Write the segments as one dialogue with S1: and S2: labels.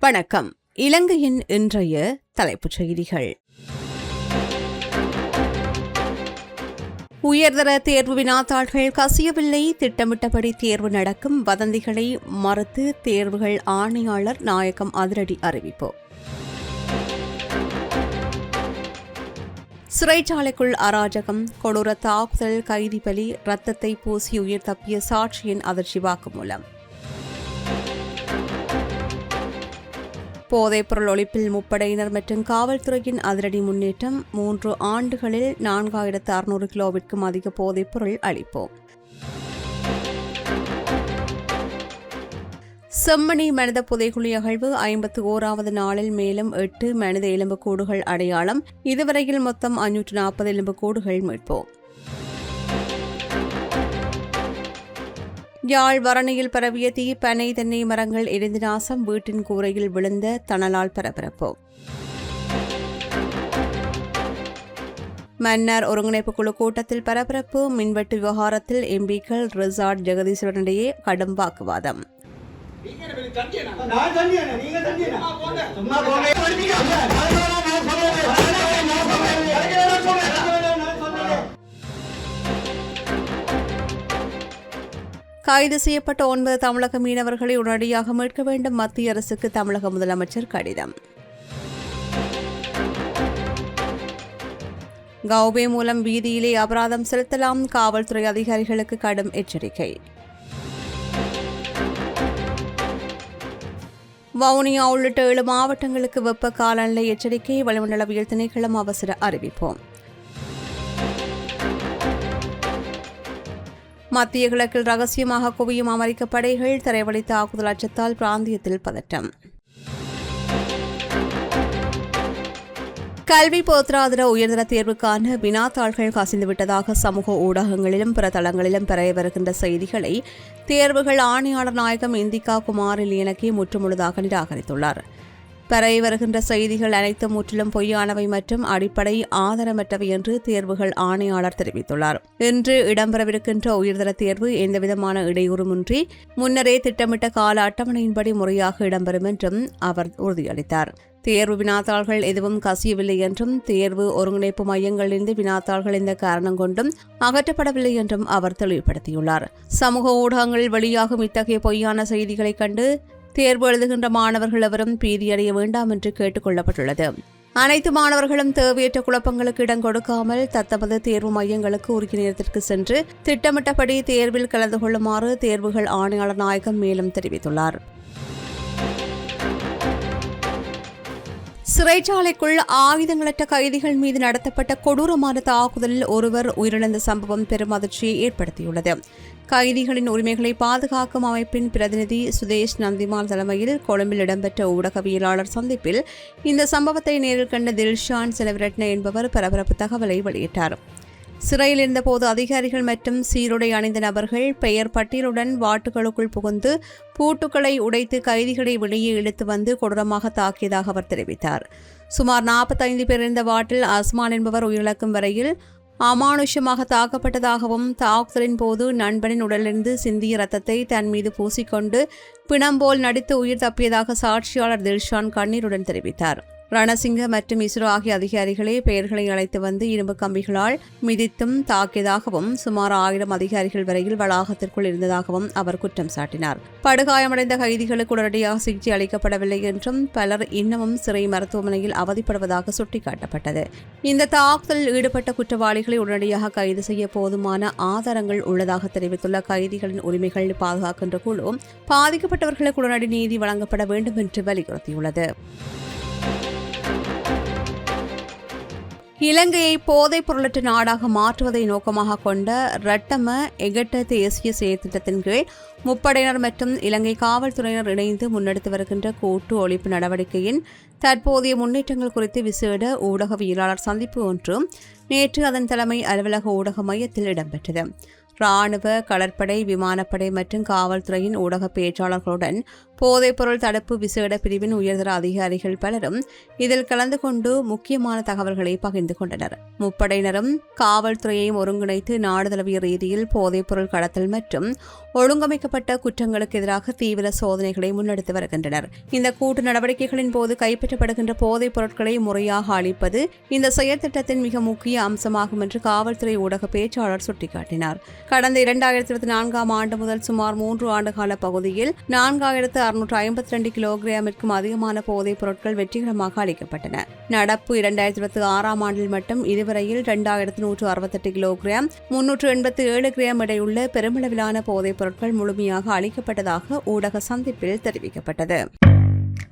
S1: வணக்கம். இலங்கையின் இன்றைய தலைப்புச் செய்திகள். உயர்தர தேர்வு வினாத்தாள்கள் கசியவில்லை, திட்டமிட்டபடி தேர்வு நடக்கும், வதந்திகளை மறுத்து தேர்வுகள் ஆணையாளர் நாயகம் அதிரடி அறிவிப்பு. சிறைச்சாலைக்குள் அராஜகம், கொடூர தாக்குதல், கைதி பலி, ரத்தத்தை பூசி உயிர் தப்பிய சாட்சியின் அதிர்ச்சி வாக்குமூலம். போதைப்பொருள் ஒழிப்பில் முப்படையினர் மற்றும் காவல்துறையின் அதிரடி முன்னேற்றம். 3 ஆண்டுகளில் 4600 கிலோவிற்கும் அதிக போதைப்பொருள் அளிப்போம். செம்மணி மனித புதைகுழி அகழ்வு 51வது நாளில் மேலும் 8 மனித எலும்புக்கூடுகள் அடையாளம். இதுவரையில் மொத்தம் 540 எலும்புக்கூடுகள் மீட்போம். யாழ் வரணியில் பரவிய தீ, பனை தென்னை மரங்கள் எரிந்து நாசம், வீட்டின் கூரையில் விழுந்த தணலால் பரபரப்பு. மன்னார் ஒருங்கிணைப்பு குழு கூட்டத்தில் பரபரப்பு, மின்வெட்டு விவகாரத்தில் எம்பிக்கள் ரிசார்ட் ஜெகதீஸ்வரனிடையே கடும் வாக்குவாதம். கைது செய்யப்பட்ட 9 தமிழக மீனவர்களை உடனடியாக மீட்க வேண்டும், மத்திய அரசுக்கு தமிழக முதலமைச்சர் கடிதம். கௌபே மூலம் வீதியிலே அபராதம் செலுத்தலாம், காவல்துறை அதிகாரிகளுக்கு கடும் எச்சரிக்கை. வவுனியா உள்ளிட்ட 7 மாவட்டங்களுக்கு வெப்ப காலநிலை எச்சரிக்கை, வளிமண்டலவியல் திணைக்களம் அவசர அறிவிப்போம். மத்திய கிழக்கில் ரகசியமாக குவியும் அமெரிக்க படைகள், தரைவழி தாக்குதல் அச்சத்தால் பிராந்தியத்தில் பதட்டம். கல்வி பொதுத்தராதர உயர்தர தேர்வுக்கான வினாத்தாள்கள் கசிந்துவிட்டதாக சமூக ஊடகங்களிலும் பிற தளங்களிலும் பரவி வருகின்ற செய்திகளை தேர்வுகள் ஆணையாளர் நாயகம் இந்திகா குமார் லியனகே முற்றுமுழுதாக நிராகரித்துள்ளார். பரவி வருகின்ற செய்திகள் அனைத்தும் முற்றிலும் பொய்யானவை மற்றும் அடிப்படை ஆதாரமற்றவை என்று தேர்வுகள் ஆணையாளர் தெரிவித்துள்ளார். இன்று இடம்பெறவிருக்கின்ற உயர்தர தேர்வு எந்தவிதமான இடையூறுமின்றி முன்னரே திட்டமிட்ட கால அட்டவணையின்படி முறையாக இடம்பெறும் என்றும் அவர் உறுதியளித்தார். தேர்வு வினாத்தாள்கள் எதுவும் கசியவில்லை என்றும், தேர்வு ஒருங்கிணைப்பு மையங்களிலிருந்து வினாத்தாள்கள் எந்த காரணம் கொண்டும் அகற்றப்படவில்லை என்றும் அவர் தெளிவுபடுத்தியுள்ளார். சமூக ஊடகங்களில் வெளியாகும் இத்தகைய பொய்யான செய்திகளை கண்டு தேர்வு எழுதுகின்ற மாணவர்கள் எவரும் பீதியடைய வேண்டாம் என்று கேட்டுக் கொள்ளப்பட்டுள்ளது. அனைத்து மாணவர்களும் தேவையற்ற குழப்பங்களுக்கு இடம் கொடுக்காமல் தத்தமது தேர்வு மையங்களுக்கு உரிய நேரத்திற்கு சென்று திட்டமிட்டபடி தேர்வில் கலந்து கொள்ளுமாறு தேர்வுகள் ஆணையாளர் நாயகம் மேலும் தெரிவித்துள்ளார். சிறைச்சாலைக்குள் ஆயுதங்களற்ற கைதிகள் மீது நடத்தப்பட்ட கொடூரமான தாக்குதலில் ஒருவர் உயிரிழந்த சம்பவம் பெரும் அதிர்ச்சியை ஏற்படுத்தியுள்ளது. கைதிகளின் உரிமைகளை பாதுகாக்கும் அமைப்பின் பிரதிநிதி சுதேஷ் நந்திமால் தலைமையில் கொழும்பில் இடம்பெற்ற ஊடகவியலாளர் சந்திப்பில் இந்த சம்பவத்தை நேரில் கண்ட தில்ஷான் செலவிரட்ன என்பவர் பரபரப்பு தகவலை வெளியிட்டார். சிறையில் இருந்தபோது அதிகாரிகள் மற்றும் சீருடை அணிந்த நபர்கள் பெயர் பட்டியலுடன் வாட்டுகளுக்குள் புகுந்து பூட்டுக்களை உடைத்து கைதிகளை வெளியே இழுத்து வந்து கொடூரமாக தாக்கியதாக அவர் தெரிவித்தார். சுமார் 45 பேர் இருந்த வாட்டில் அஸ்மான் என்பவர் உயிரிழக்கும் வரையில் அமானுஷமாக தாக்கப்பட்டதாகவும், தாக்குதலின் போது நண்பனின் உடலிலிருந்து சிந்திய ரத்தத்தை தன் மீது பூசிக்கொண்டு பிணம்போல் நடித்து உயிர் தப்பியதாக சாட்சியாளர் தில்ஷான் கண்ணீருடன் தெரிவித்தார். ரணசிங்க மற்றும் இஸ்ரோ ஆகிய அதிகாரிகளே பெயர்களை அழைத்து வந்து இரும்பு கம்பிகளால் மிதித்தும் தாக்கியதாகவும், சுமார் 1000 அதிகாரிகள் வரையில் வளாகத்திற்குள் இருந்ததாகவும் அவர் குற்றம் சாட்டினார். படுகாயமடைந்த கைதிகளுக்கு உடனடியாக சிகிச்சை அளிக்கப்படவில்லை என்றும் பலர் இன்னமும் சிறை மருத்துவமனையில் அவதிப்படுவதாக சுட்டிக்காட்டப்பட்டது. இந்த தாக்குதலில் ஈடுபட்ட குற்றவாளிகளை உடனடியாக கைது செய்ய போதுமான ஆதாரங்கள் உள்ளதாக தெரிவித்துள்ள கைதிகளின் உரிமைகள் பாதுகாக்கின்ற குழு பாதிக்கப்பட்டவர்களுக்கு உடனடி நீதி வழங்கப்பட வேண்டும் என்று வலியுறுத்தியுள்ளது. இலங்கையை போதைப் பொருளற்ற நாடாக மாற்றுவதை நோக்கமாக கொண்ட ரட்டம எகட்ட தேசிய செயற்திட்டத்தின் கீழ் முப்படையினர் மற்றும் இலங்கை காவல்துறையினர் இணைந்து முன்னெடுத்து வருகின்ற கூட்டு ஒழிப்பு நடவடிக்கையின் தற்போதைய முன்னேற்றங்கள் குறித்து விசேட ஊடகவியலாளர் சந்திப்பு ஒன்று நேற்று அதன் தலைமை அலுவலக ஊடக மையத்தில் இடம்பெற்றது. இராணுவ, கடற்படை, விமானப்படை மற்றும் காவல்துறையின் ஊடக பேச்சாளர்களுடன் போதைப்பொருள் தடுப்பு விசேட பிரிவின் உயர்தர அதிகாரிகள் பலரும் இதில் கலந்து கொண்டு முக்கியமான தகவல்களை பகிர்ந்து கொண்டனர். முப்படையினரும் காவல்துறையையும் ஒருங்கிணைத்து நாடு தழுவிய ரீதியில் போதைப்பொருள் கடத்தல் மற்றும் ஒழுங்கமைக்கப்பட்ட குற்றங்களுக்கு எதிராக தீவிர சோதனைகளை முன்னெடுத்து வருகின்றனர். இந்த கூட்டு நடவடிக்கைகளின் போது கைப்பற்றப்படுகின்ற போதைப் பொருட்களை முறையாக அளிப்பது இந்த செயற்திட்டத்தின் மிக முக்கிய அம்சமாகும் என்று காவல்துறை ஊடக பேச்சாளர் சுட்டிக்காட்டினார். கடந்த 2024 ஆண்டு முதல் சுமார் 3 ஆண்டுகால பகுதியில் 4652 கிலோகிராமிற்கும் அதிகமான போதைப் பொருட்கள் வெற்றிகரமாக அளிக்கப்பட்டன. நடப்பு 2026 ஆண்டில் மட்டும் இதுவரையில் 2168 கிலோகிராம் 387 கிராம் எடையுள்ள பெருமளவிலான போதைப் பொருட்கள் முழுமையாக அளிக்கப்பட்டதாக ஊடக சந்திப்பில் தெரிவிக்கப்பட்டது.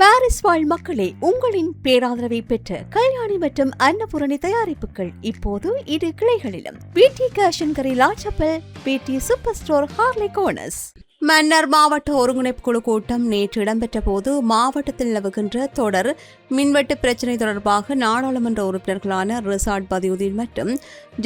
S2: பாரிஸ் வாழ் மக்களே, உங்களின் பேராதரவை பெற்ற கல்யாணி மற்றும் அன்னபூரணி தயாரிப்புகள் இப்போது 2 கிளைகளிலும். பிடி கேஷ் அண்ட் கரி லாச்சப்பல், பிடி சூப்பர் ஸ்டோர் ஹார்லி கோனஸ்.
S1: மன்னர் மாவட்ட ஒருங்கிணைப்பு குழு கூட்டம் நேற்று இடம்பெற்ற போது மாவட்டத்தில் நிலவுகின்ற தொடர் மின்வெட்டு பிரச்சினை தொடர்பாக நாடாளுமன்ற உறுப்பினர்களான ரிசாட் பதியுதீன் மற்றும்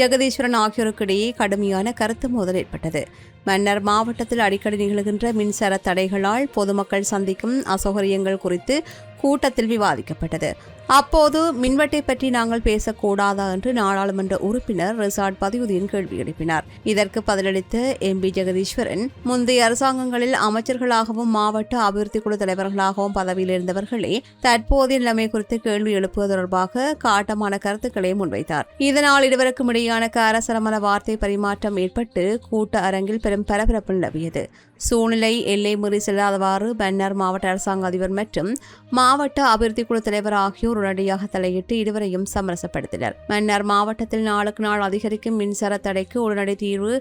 S1: ஜெகதீஸ்வரன் ஆகியோருக்கிடையே கடுமையான கருத்து மோதல் ஏற்பட்டது. மன்னர் மாவட்டத்தில் அடிக்கடி நிகழ்கின்ற மின்சார தடைகளால் பொதுமக்கள் சந்திக்கும் அசௌகரியங்கள் குறித்து கூட்டத்தில் விவாதிக்கப்பட்டது. அப்போது மின்வெட்டை பற்றி நாங்கள் பேசக்கூடாதா என்று நாடாளுமன்ற உறுப்பினர் ரிசாட் பதியுதீன் கேள்வி எழுப்பினார். இதற்கு பதிலளித்த எம்பி ஜெகதீஸ்வரன், முந்தைய அரசாங்கங்களில் அமைச்சர்களாகவும் மாவட்ட அபிவிருத்தி குழு தலைவர்களாகவும் பதவியில் இருந்தவர்களே தற்போதைய நிலைமை குறித்து கேள்வி எழுப்புவது தொடர்பாக காட்டமான கருத்துக்களை முன்வைத்தார். இதனால் இருவருக்கும் இடையான காரசரமான வார்த்தை பரிமாற்றம் ஏற்பட்டு கூட்ட அரங்கில் பெரும் பரபரப்பு நிலவியது. சூழ்நிலை எல்லை மீறி செல்லாதவாறு மன்னர் மாவட்ட அரசாங்க அதிபர் மற்றும் மாவட்ட அபிவிருத்தி குழு தலைவர் ஆகியோர் உடனடியாக தலையிட்டு இருவரையும் சமரசப்படுத்தினர். மன்னர் மாவட்டத்தில் நாளுக்கு நாள் அதிகரிக்கும் மின்சார தடைக்கு உடனடி தீர்வு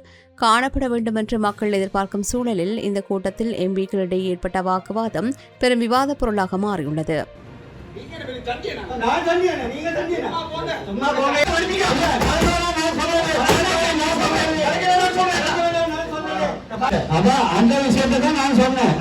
S1: காணப்பட வேண்டும் என்று மக்கள் எதிர்பார்க்கும் சூழலில் இந்த கூட்டத்தில் எம்பிக்களிடையே ஏற்பட்ட வாக்குவாதம் பெரும் விவாத பொருளாக மாறியுள்ளது.
S3: அந்த விஷயத்தை தான் நான் சொன்னேன்.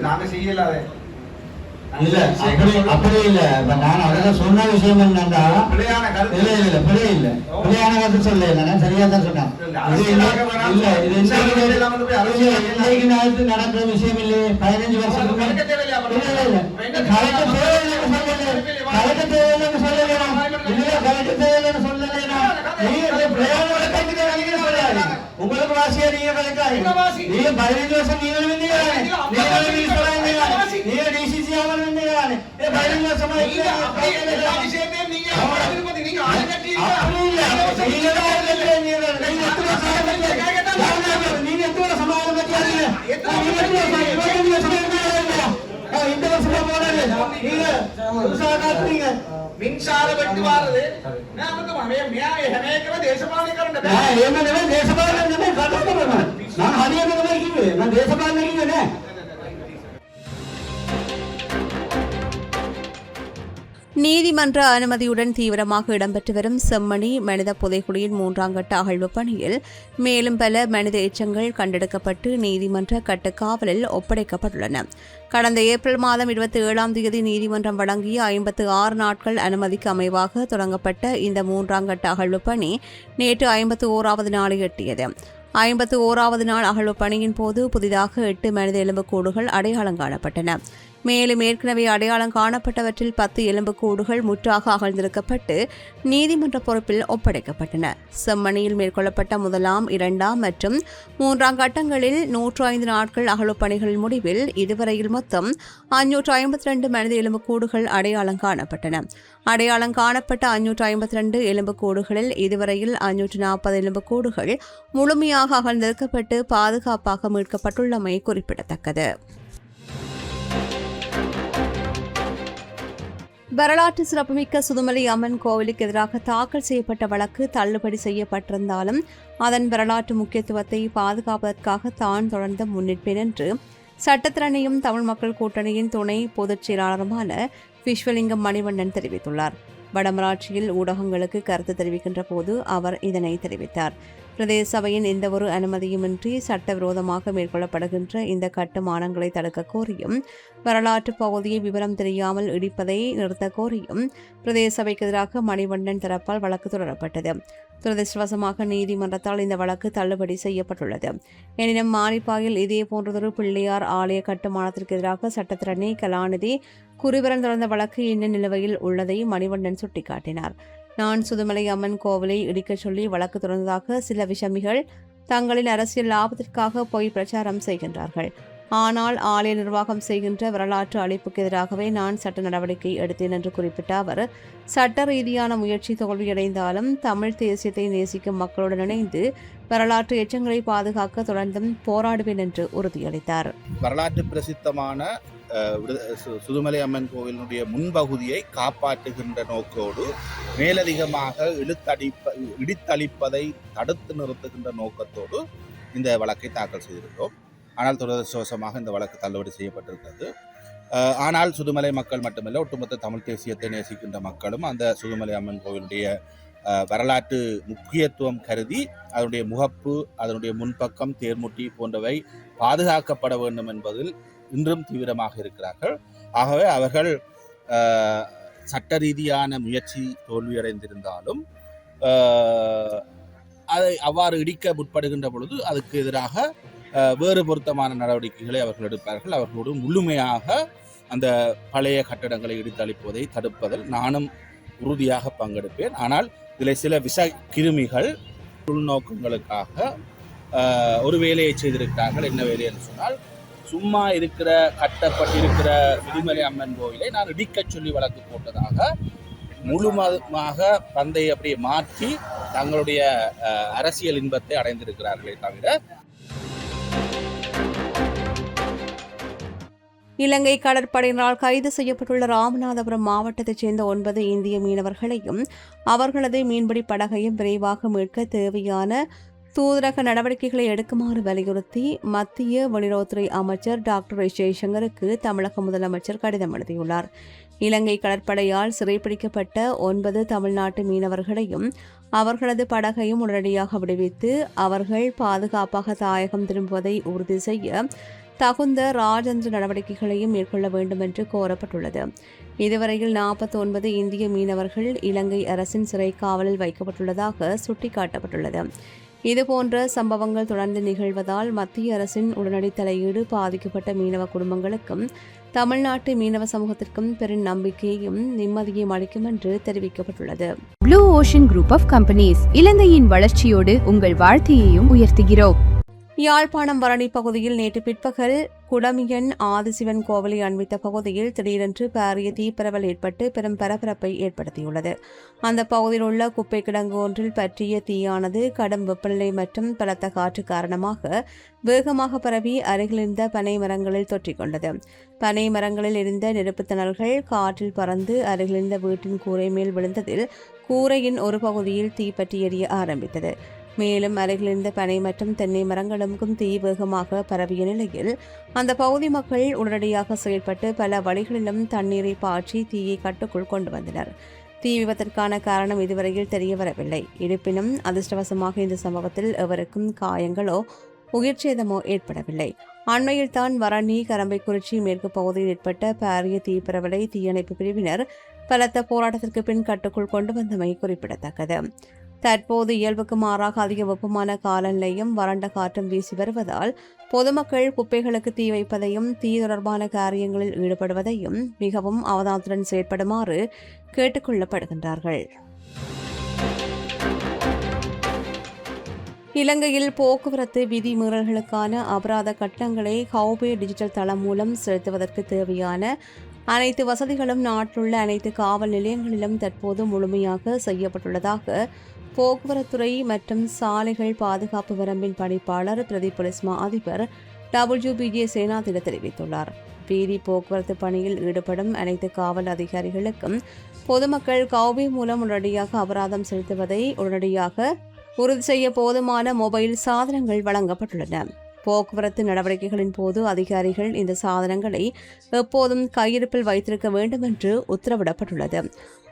S3: நாங்க செய்யலாத இல்ல, அப்படி இல்ல. நான் அதெல்லாம் சொன்ன விஷயம் என்னன்னா பிழையான கருத்து சொல்ல சரியா தான் சொன்னேன். இன்னைக்கு நாளுக்கு நடக்கிற விஷயம் இல்லையே. 15 வருஷத்துக்கு உங்களுக்கு வாசியா நீங்க 15 வருஷம் நீங்க டிசிசி ஆவல் வந்தீங்க 15 வருஷமா நீங்க எத்தனை சமாதானம் இந்த வருஷமா போறாரு நீங்க மின்சார வெட்டு வாரது
S1: நீதிமன்ற அனுமதியுடன் தீவிரமாக இடம்பெற்று வரும் செம்மணி மனித புதைக்குழியின் 3ஆம் கட்ட அகழ்வு பணியில் மேலும் பல மனித எச்சங்கள் கண்டெடுக்கப்பட்டு நீதிமன்ற கட்டுக்காவலில் ஒப்படைக்கப்பட்டுள்ளன. கடந்த ஏப்ரல் மாதம் 27ஆம் தேதி நீதிமன்றம் வழங்கிய 56 நாட்கள் அனுமதிக்கு அமைவாக தொடங்கப்பட்ட இந்த 3ஆம் கட்ட அகழ்வு பணி நேற்று 51வது நாளை எட்டியது. 51வது நாள் அகழ்வு பணியின் போது புதிதாக 8 மனித எலும்புக்கூடுகள் அடையாளம் காணப்பட்டன. மேலும் ஏற்கனவே அடையாளம் காணப்பட்டவற்றில் 10 எலும்புக்கூடுகள் முற்றாக அகழ்ந்தெடுக்கப்பட்டு நீதிமன்ற பொறுப்பில் ஒப்படைக்கப்பட்டன. செம்மணியில் மேற்கொள்ளப்பட்ட 1ஆம், 2ஆம் மற்றும் 3ஆம் கட்டங்களில் 105 நாட்கள் அகழ்வுப் பணிகளின் முடிவில் இதுவரையில் மொத்தம் 552 மனித எலும்புக்கூடுகள் அடையாளம் காணப்பட்டன. அடையாளம் காணப்பட்ட 552 எலும்புக்கூடுகளில் இதுவரையில் 540 எலும்புக்கூடுகள் முழுமையாக அகழ்ந்தெடுக்கப்பட்டு பாதுகாப்பாக மீட்கப்பட்டுள்ளமை குறிப்பிடத்தக்கது. வரலாற்று சிறப்புமிக்க சுதுமலை அம்மன் கோவிலுக்கு எதிராக தாக்கல் செய்யப்பட்ட வழக்கு தள்ளுபடி செய்யப்பட்டிருந்தாலும் அதன் வரலாற்று முக்கியத்துவத்தை பாதுகாப்பதற்காக தான் தொடர்ந்து முன்னிற்பேன் என்று சட்டத்திறனையும் தமிழ் மக்கள் கூட்டணியின் துணை பொதுச் செயலாளருமான விஸ்வலிங்கம் மணிவண்ணன் தெரிவித்துள்ளார். வடமராட்சியில் ஊடகங்களுக்கு கருத்து தெரிவிக்கின்ற போது அவர் இதனை தெரிவித்தார். பிரதேச சபையின் எந்தவொரு அனுமதியுமின்றி சட்டவிரோதமாக மேற்கொள்ளப்படுகின்ற இந்த கட்டுமானங்களை தடுக்க கோரியும் வரலாற்று பகுதியை விவரம் தெரியாமல் இடிப்பதை நிறுத்த கோரியும் பிரதேச சபைக்கு எதிராக மணிவண்ணன் தரப்பால் வழக்கு தொடரப்பட்டது. துரதிருஷ்டவசமாக நீதிமன்றத்தால் இந்த வழக்கு தள்ளுபடி செய்யப்பட்டுள்ளது. எனினும் மானிப்பாயில் இதே போன்றதொரு பிள்ளையார் ஆலய கட்டுமானத்திற்கு எதிராக சட்டத்திரணி கலாநிதி குறிவரன் தொடர்ந்த வழக்கு இன்னும் நிலுவையில் உள்ளதை மணிவண்ணன் சுட்டிக்காட்டினார். நான் சுதுமலை அம்மன் கோவிலை இடிக்கச் சொல்லி வழக்கு தொடர்ந்ததாக சில விஷமிகள் தங்களின் அரசியல் லாபத்திற்காக பொய் பிரச்சாரம் செய்கின்றார்கள். ஆனால் ஆலய நிர்வாகம் செய்கின்ற வரலாற்று அழிப்புக்கு எதிராகவே நான் சட்ட நடவடிக்கை எடுத்தேன் என்று குறிப்பிட்ட அவர், சட்ட ரீதியான முயற்சி தோல்வியடைந்தாலும் தமிழ் தேசியத்தை நேசிக்கும் மக்களுடன் இணைந்து வரலாற்று எச்சங்களை பாதுகாக்க தொடர்ந்தும் போராடுவேன் என்று உறுதியளித்தார்.
S4: வரலாற்று பிரசித்தமான சுதுமலை அம்மன் கோவிலினுடைய முன்பகுதியை காப்பாற்றுகின்ற நோக்கோடு மேலதிகமாக இடித்தளிப்பதை தடுத்து நிறுத்துகின்ற நோக்கத்தோடு இந்த வழக்கை தாக்கல் செய்திருக்கிறோம். ஆனால் துரதிருஷ்டவசமாக இந்த வழக்கு தள்ளுபடி செய்யப்பட்டிருக்கிறது. ஆனால் சுதுமலை மக்கள் மட்டுமல்ல, ஒட்டுமொத்த தமிழ் தேசியத்தை நேசிக்கின்ற மக்களும் அந்த சுதுமலை அம்மன் கோவிலுடைய வரலாற்று முக்கியத்துவம் கருதி அதனுடைய முகப்பு, அதனுடைய முன்பக்கம், தேர்முட்டி போன்றவை பாதுகாக்கப்பட வேண்டும் என்பதில் இன்றும் தீவிரமாக இருக்கிறார்கள். ஆகவே அவர்கள் சட்ட ரீதியான முயற்சி தோல்வியடைந்திருந்தாலும் அதை அவ்வாறு இடிக்க முற்படுகின்ற பொழுது அதுக்கு எதிராக வேறு பொருத்தமான நடவடிக்கைகளை அவர்கள் எடுப்பார்கள். அவர்களோடு முழுமையாக அந்த பழைய கட்டடங்களை இடித்தளிப்பதை தடுப்பதில் நானும் உறுதியாக பங்கெடுப்பேன். ஆனால் இதில் சில விஷ கிருமிகள் உள்நோக்கங்களுக்காக ஒரு வேலையை செய்திருக்கிறார்கள். என்ன வேலை என்று சொன்னால், சும்மா இருக்கிற கட்டப்பட்டிருக்கிற சுதுமலை அம்மன் கோவிலை நான் இடிக்கச் சொல்லி வழக்கு போட்டதாக முழுவதுமாக பந்தையை அப்படியே மாற்றி தங்களுடைய அரசியல் இன்பத்தை அடைந்திருக்கிறார்களே தவிர.
S1: இலங்கை கடற்படையினரால் கைது செய்யப்பட்டுள்ள ராமநாதபுரம் மாவட்டத்தைச் சேர்ந்த 9 இந்திய மீனவர்களையும் அவர்களது மீன்பிடி படகையும் விரைவாக மீட்க தேவையான தூதரக நடவடிக்கைகளை எடுக்குமாறு வலியுறுத்தி மத்திய வெளியுறவுத்துறை அமைச்சர் டாக்டர் எஸ். ஜெய்சங்கருக்கு தமிழக முதலமைச்சர் கடிதம் எழுதியுள்ளார். இலங்கை கடற்படையால் சிறைப்பிடிக்கப்பட்ட 9 தமிழ்நாட்டு மீனவர்களையும் அவர்களது படகையும் உடனடியாக விடுவித்து அவர்கள் பாதுகாப்பாக தாயகம் திரும்புவதை உறுதி செய்ய தகுந்த ராஜேந்திர நடவடிக்கைகளையும் மேற்கொள்ள வேண்டும் என்று கோரப்பட்டுள்ளது. இதுவரையில் 49 இந்திய மீனவர்கள் இலங்கை அரசின் சிறை காவலில் வைக்கப்பட்டுள்ளதாக சுட்டிக்காட்டப்பட்டுள்ளது. இதுபோன்ற சம்பவங்கள் தொடர்ந்து நிகழ்வதால் மத்திய அரசின் உடனடி தலையீடு பாதிக்கப்பட்ட மீனவ குடும்பங்களுக்கும் தமிழ்நாட்டு மீனவ சமூகத்திற்கும் பெரும் நம்பிக்கையையும் நிம்மதியையும் அளிக்கும் என்று தெரிவிக்கப்பட்டுள்ளது.
S5: Blue ocean group of companies இலங்கையின் வளர்ச்சியோடு உங்கள் வாழ்க்கையையும் உயர்த்துகிறோம்.
S1: யாழ்ப்பாணம் வரணி பகுதியில் நேற்று பிற்பகல் குடமியன் ஆதிசிவன் கோவிலை அண்மித்த பகுதியில் திடீரென்று பாரிய தீப்பரவல் ஏற்பட்டு பெரும் பரபரப்பை ஏற்படுத்தியுள்ளது. அந்த பகுதியில் உள்ள குப்பை கிடங்கு ஒன்றில் பற்றிய தீயானது கடும் வெப்பநிலை மற்றும் பலத்த காற்று காரணமாக வேகமாக பரவி அருகிலிருந்த பனை மரங்களில் தொற்றிக்கொண்டது. பனை மரங்களில் இருந்த நெருப்புத்தணல்கள் காற்றில் பறந்து அருகிலிருந்த வீட்டின் கூரை மேல் விழுந்ததில் கூரையின் ஒரு பகுதியில் தீப்பற்றி எரிய ஆரம்பித்தது. மேலும் அருகிலிருந்த பனை மற்றும் தென்னை மரங்களுக்கும் தீ வேகமாக பரவிய நிலையில் அந்த பகுதி மக்கள் உடனடியாக செயல்பட்டு பல வழிகளிலும் தண்ணீரை பாய்ச்சி தீயை கட்டுக்குள் கொண்டு வந்தனர். தீ விபத்திற்கான காரணம் இதுவரையில் தெரியவரவில்லை. இருப்பினும் அதிர்ஷ்டவசமாக இந்த சம்பவத்தில் எவருக்கும் காயங்களோ உயிர் சேதமோ ஏற்படவில்லை. அண்மையில் தான் வரணி கரம்பைக்குறிச்சி மேற்கு பகுதியில் ஏற்பட்ட பாரிய தீப்பரவலை தீயணைப்பு பிரிவினர் பலத்த போராட்டத்திற்கு பின் கட்டுக்குள் கொண்டு வந்தமை குறிப்பிடத்தக்கது. தற்போது இயல்புக்கு மாறாக அதிக வெப்பமான காலநிலையும் வறண்ட காற்றும் வீசி வருவதால் பொதுமக்கள் குப்பைகளுக்கு தீ வைப்பதையும் தீ தொடர்பான காரியங்களில் ஈடுபடுவதையும் மிகவும் அவதானத்துடன் செயற்படுமாறு கேட்டுக்கொள்ளப்படுகின்றார்கள். இலங்கையில் போக்குவரத்து விதிமீறல்களுக்கான அபராத கட்டணங்களை ஹவுபே டிஜிட்டல் தளம் மூலம் செலுத்துவதற்கு தேவையான அனைத்து வசதிகளும் நாட்டிலுள்ள அனைத்து காவல் நிலையங்களிலும் தற்போது முழுமையாக செய்யப்பட்டுள்ளதாக போக்குவரத்துறை மற்றும் சாலைகள் பாதுகாப்பு வரம்பின் பணிப்பாளர் பிரதி போலீஸ் மா அதிபர் WBJ சேனாதில தெரிவித்துள்ளார். வீதி போக்குவரத்து பணியில் ஈடுபடும் அனைத்து காவல் அதிகாரிகளுக்கும் பொதுமக்கள் கௌபே மூலம் உடனடியாக அபராதம் செலுத்துவதை உடனடியாக உறுதி செய்ய போதுமான மொபைல் சாதனங்கள் வழங்கப்பட்டுள்ளன. போக்குவரத்து நடவடிக்கைகளின் போது அதிகாரிகள் இந்த சாதனங்களை எப்போதும் கையிருப்பில் வைத்திருக்க வேண்டும் என்று உத்தரவிடப்பட்டுள்ளது.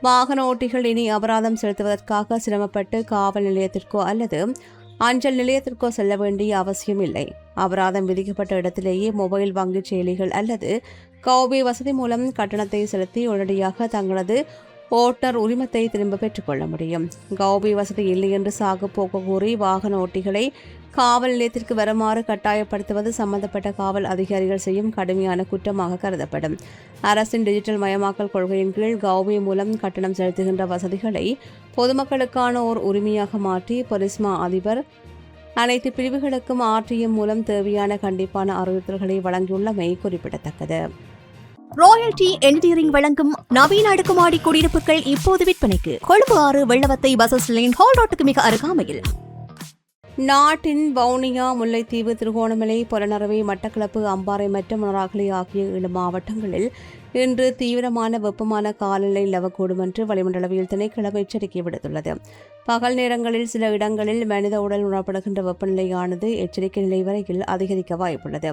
S1: வாகன ஓட்டிகள் இனி அபராதம் செலுத்துவதற்காக சிரமப்பட்டு காவல் நிலையத்திற்கோ அல்லது அஞ்சல் நிலையத்திற்கோ செல்ல வேண்டிய அவசியமில்லை. அபராதம் விதிக்கப்பட்ட இடத்திலேயே மொபைல் வங்கிச் செயலிகள் அல்லது கௌபே வசதி மூலம் கட்டணத்தை செலுத்தி உடனடியாக தங்களது ஓட்டுநர் உரிமத்தை திரும்ப பெற்றுக்கொள்ள முடியும். கௌபே வசதி இல்லை என்று சாக்கு போக்கு கூறி வாகன ஓட்டிகளை காவல் நிலையத்திற்கு வருமாறு கட்டாயப்படுத்துவது சம்பந்தப்பட்ட காவல் அதிகாரிகள் செய்யும் கடுமையான குற்றமாக கருதப்படும். அரசின் டிஜிட்டல் மயமாக்கல் கொள்கையின் கீழ் கௌபே மூலம் கட்டணம் செலுத்துகின்ற வசதிகளை பொதுமக்களுக்கான ஓர் உரிமையாக மாற்றி பொலிஸ்மா அதிபர் அனைத்து பிரிவுகளுக்கும் RTM மூலம் தேவையான கண்டிப்பான அறிவுறுத்தல்களை வழங்கியுள்ளமை குறிப்பிடத்தக்கது.
S2: ராயல்டி என்ஜினியரிங் வழங்கும் நவீன அடுக்குமாடி குடியிருப்புகள் இப்போது விற்பனைக்கு. Colombo 6 Wellawatte bus line hall ரோட்டுக்கு மிக அருகாமையில்.
S1: நாட்டின் வவுனியா, முல்லைத்தீவு, திருகோணமலை, பொலனறுவை, மட்டக்களப்பு, அம்பாறை மற்றும் மொனராகலை ஆகிய 7 மாவட்டங்களில் இன்று தீவிரமான வெப்பமான காலநிலை நிலவக்கூடும் என்று வளிமண்டலவியல் திணைக்களம் எச்சரிக்கை விடுத்துள்ளது. பகல் நேரங்களில் சில இடங்களில் மனித உடல் உணரப்படுகின்ற வெப்பநிலையானது எச்சரிக்கை நிலை வரையில் அதிகரிக்க வாய்ப்புள்ளது.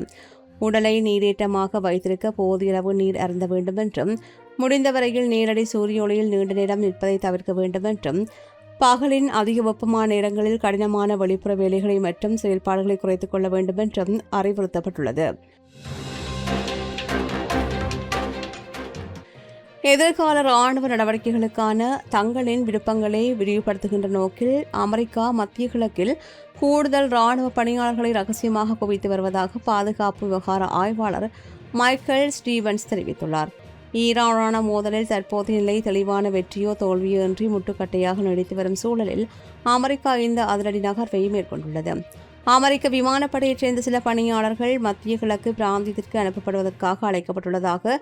S1: உடலை நீரேற்றமாக வைத்திருக்க போதிய அளவு நீர் அருந்த வேண்டும் என்றும், முடிந்தவரையில் நேரடி சூரிய ஒளியில் நீண்ட நேரம் நிற்பதை தவிர்க்க வேண்டும் என்றும், பகலின் அதிக வெப்பமான நேரங்களில் கடினமான வெளிப்புற வேலைகளை மற்றும் செயல்பாடுகளை குறைத்துக் கொள்ள வேண்டும் என்றும் அறிவுறுத்தப்பட்டுள்ளது. எதிர்கால ராணுவ நடவடிக்கைகளுக்கான தங்களின் விருப்பங்களை விரிவுபடுத்துகின்ற நோக்கில் அமெரிக்கா மத்திய கிழக்கில் கூடுதல் ராணுவ பணியாளர்களை ரகசியமாக குவித்து வருவதாக பாதுகாப்பு விவகார ஆய்வாளர் மைக்கேல் ஸ்டீவன்ஸ் தெரிவித்துள்ளார். ஈரானான மோதலில் தற்போதைய நிலை தெளிவான வெற்றியோ தோல்வியோ இன்றி முட்டுக்கட்டையாக நீடித்து வரும் சூழலில் அமெரிக்கா இந்த அதிரடி நகர்வை மேற்கொண்டுள்ளது. அமெரிக்க விமானப்படையைச் சேர்ந்த சில பணியாளர்கள் மத்திய கிழக்கு பிராந்தியத்திற்கு அனுப்பப்படுவதற்காக அழைக்கப்பட்டுள்ளதாக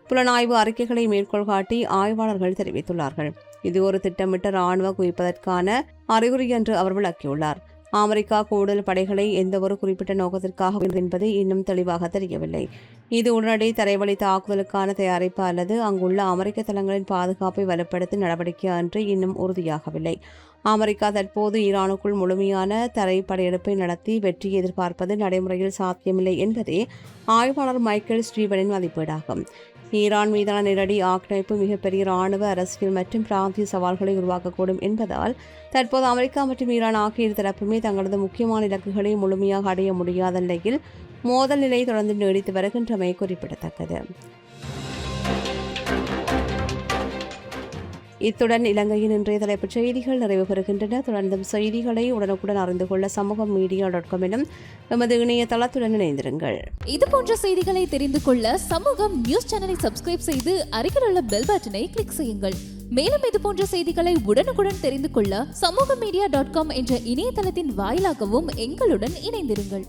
S1: புலனாய்வு அறிக்கைகளை மேற்கோள் காட்டி ஆய்வாளர்கள் தெரிவித்துள்ளார்கள். இது ஒரு திட்டமிட்ட ராணுவ குவிப்பதற்கான அறிகுறி என்று அவர் விளக்கியுள்ளார். அமெரிக்கா கூடுதல் படைகளை எந்தவொரு குறிப்பிட்ட நோக்கத்திற்காக என்பது இன்னும் தெளிவாக தெரியவில்லை. இது உடனடி தரைவழி தாக்குதலுக்கான தயாரிப்பு அல்லது அங்குள்ள அமெரிக்க தளங்களின் பாதுகாப்பை வலுப்படுத்தும் நடவடிக்கை என்று இன்னும் உறுதியாகவில்லை. அமெரிக்கா தற்போது ஈரானுக்குள் முழுமையான தரை படையெடுப்பை நடத்தி வெற்றியை எதிர்பார்ப்பது நடைமுறையில் சாத்தியமில்லை என்பதே ஆய்வாளர் மைக்கேல் ஸ்டீவனின் மதிப்பீடாகும். ஈரான் மீதான நேரடி ஆக்கிரமிப்பு மிகப்பெரிய ராணுவ, அரசியல் மற்றும் பிராந்திய சவால்களை உருவாக்கக்கூடும் என்பதால் தற்போது அமெரிக்கா மற்றும் ஈரான் ஆகிய இரு தரப்புமே தங்களது முக்கியமான இலக்குகளை முழுமையாக அடைய முடியாத நிலையில் மோதல் நிலை தொடர்ந்து நீடித்து வருகின்றமை குறிப்பிடத்தக்கது. இத்துடன் இலங்கையின் இன்றைய தலைப்புச் செய்திகள் நிறைவு பெறுகின்றன. தொடர்ந்தும் செய்திகளை உடனுக்குடன் அறிந்து கொள்ள சமூகம் media.com எனும் எமது இணையதளத்துடன் இணைந்திருங்கள்.
S6: இதுபோன்ற செய்திகளை தெரிந்து கொள்ள சமூகம் நியூஸ் சேனலை சப்ஸ்கிரைப் செய்து அருகில் உள்ள பெல் பட்டனை கிளிக் செய்யுங்கள். மேலும் இதுபோன்ற செய்திகளை உடனுக்குடன் தெரிந்து கொள்ள சமூகம் media.com என்ற இணையதளத்தின் வாயிலாகவும் எங்களுடன் இணைந்திருங்கள்.